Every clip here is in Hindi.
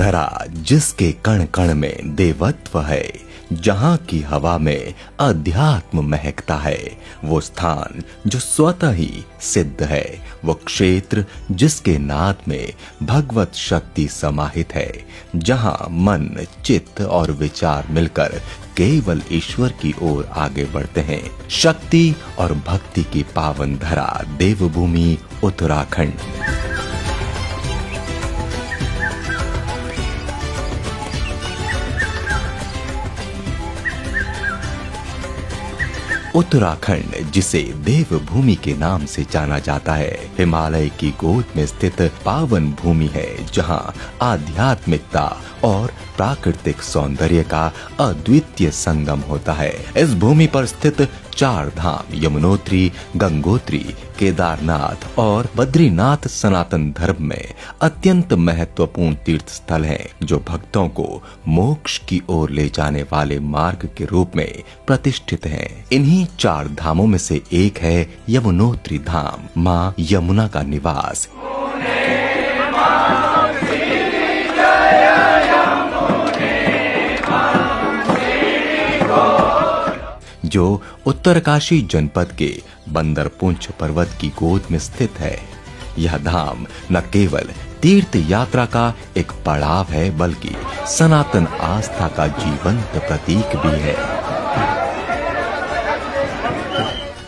धरा जिसके कण कण में देवत्व है, जहाँ की हवा में अध्यात्म महकता है, वो स्थान जो स्वतः ही सिद्ध है, वो क्षेत्र जिसके नाद में भगवत शक्ति समाहित है, जहाँ मन, चित्त और विचार मिलकर केवल ईश्वर की ओर आगे बढ़ते हैं। शक्ति और भक्ति की पावन धरा देवभूमि उत्तराखंड। उत्तराखंड, जिसे देवभूमि के नाम से जाना जाता है, हिमालय की गोद में स्थित पावन भूमि है, जहां आध्यात्मिकता और प्राकृतिक सौंदर्य का अद्वितीय संगम होता है। इस भूमि पर स्थित 4 धाम यमुनोत्री, गंगोत्री, केदारनाथ और बद्रीनाथ सनातन धर्म में अत्यंत महत्वपूर्ण तीर्थ स्थल हैं, जो भक्तों को मोक्ष की ओर ले जाने वाले मार्ग के रूप में प्रतिष्ठित हैं। इन्हीं 4 धामों में से एक है यमुनोत्री धाम, माँ यमुना का निवास। जो उत्तरकाशी जनपद के बंदरपुंछ पर्वत की गोद में स्थित है। यह धाम न केवल तीर्थ यात्रा का एक पड़ाव है, बल्कि सनातन आस्था का जीवंत प्रतीक भी है।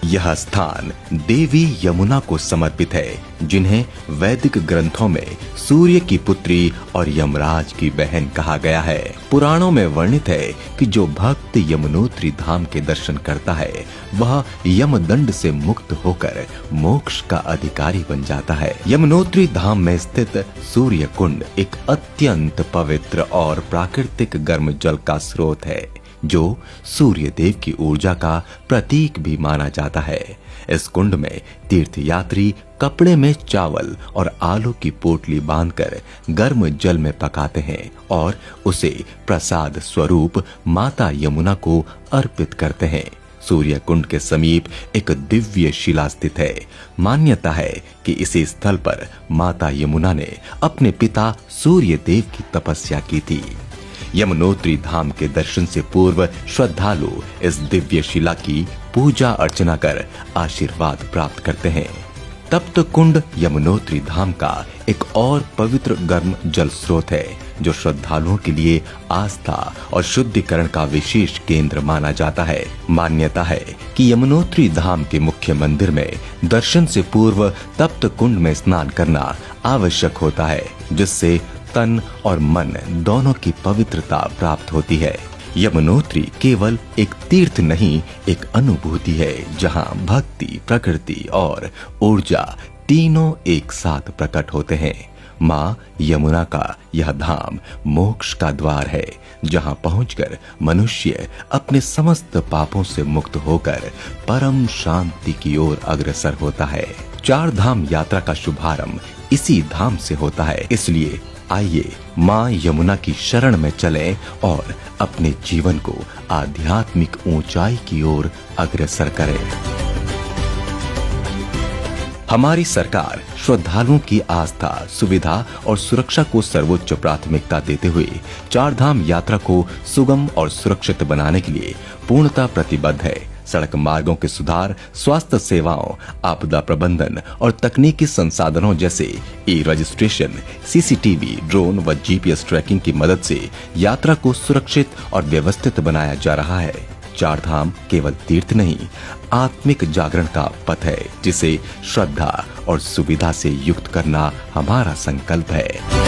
यह स्थान देवी यमुना को समर्पित है, जिन्हें वैदिक ग्रंथों में सूर्य की पुत्री और यमराज की बहन कहा गया है। पुराणों में वर्णित है कि जो भक्त यमुनोत्री धाम के दर्शन करता है, वह यमदंड से मुक्त होकर मोक्ष का अधिकारी बन जाता है। यमुनोत्री धाम में स्थित सूर्य कुंड एक अत्यंत पवित्र और प्राकृतिक गर्म जल का स्रोत है, जो सूर्य देव की ऊर्जा का प्रतीक भी माना जाता है। इस कुंड में तीर्थयात्री कपड़े में चावल और आलू की पोटली बांधकर गर्म जल में पकाते हैं और उसे प्रसाद स्वरूप माता यमुना को अर्पित करते हैं। सूर्य कुंड के समीप एक दिव्य शिला स्थित है। मान्यता है कि इसी स्थल पर माता यमुना ने अपने पिता सूर्य देव की तपस्या की थी। यमुनोत्री धाम के दर्शन से पूर्व श्रद्धालु इस दिव्य शिला की पूजा अर्चना कर आशीर्वाद प्राप्त करते हैं। तप्त कुंड यमुनोत्री धाम का एक और पवित्र गर्म जल स्रोत है, जो श्रद्धालुओं के लिए आस्था और शुद्धिकरण का विशेष केंद्र माना जाता है। मान्यता है कि यमुनोत्री धाम के मुख्य मंदिर में दर्शन से पूर्व तप्त कुंड में स्नान करना आवश्यक होता है, जिससे तन और मन दोनों की पवित्रता प्राप्त होती है। यमुनोत्री केवल एक तीर्थ नहीं, एक अनुभूति है, जहां भक्ति, प्रकृति और ऊर्जा तीनों एक साथ प्रकट होते हैं। माँ यमुना का यह धाम मोक्ष का द्वार है, जहां पहुंचकर मनुष्य अपने समस्त पापों से मुक्त होकर परम शांति की ओर अग्रसर होता है। 4 धाम यात्रा का शुभारंभ इसी धाम से होता है, इसलिए आइए माँ यमुना की शरण में चलें और अपने जीवन को आध्यात्मिक ऊंचाई की ओर अग्रसर करें। हमारी सरकार श्रद्धालुओं की आस्था, सुविधा और सुरक्षा को सर्वोच्च प्राथमिकता देते हुए 4 धाम यात्रा को सुगम और सुरक्षित बनाने के लिए पूर्णतः प्रतिबद्ध है। सड़क मार्गों के सुधार, स्वास्थ्य सेवाओं, आपदा प्रबंधन और तकनीकी संसाधनों जैसे ई-रजिस्ट्रेशन, सीसीटीवी, ड्रोन व जीपीएस ट्रैकिंग की मदद से यात्रा को सुरक्षित और व्यवस्थित बनाया जा रहा है। 4 धाम केवल तीर्थ नहीं, आत्मिक जागरण का पथ है, जिसे श्रद्धा और सुविधा से युक्त करना हमारा संकल्प है।